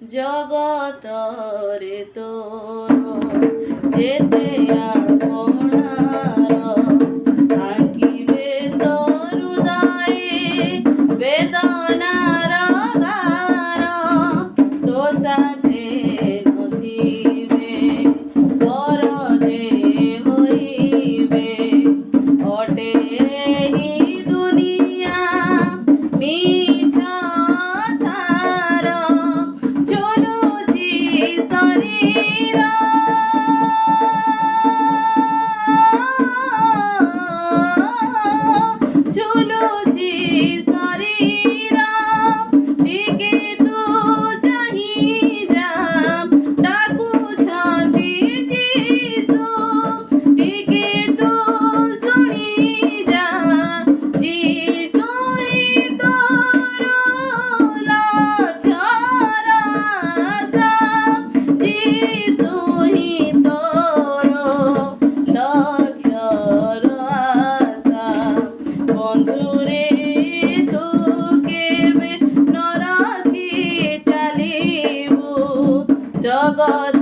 জগতরে তোর যেতে আপনার আঁকিবে তোর হৃদয়ে বেদনার গার তো সাথে নথিবে পর যে হইবে অটে হি দুনিয়া মিছা সার চলুছি শরীর চলুছি শরীর ଟିକେ ତୁ ଚାହିଁ ଯା ଡାକୁଛନ୍ତି ଯୀଶୁ ଟିକେ ତୁ ଶୁଣି ଯା ଯୀଶୁ ହିଁ ତୋର ଲକ୍ଷ୍ୟର ଆଶା ଯୀଶୁ ହିଁ ତୋର ଲକ୍ଷ୍ୟର ଆଶା বন্ধুরে তু কেবে নরকি চালিবু জগত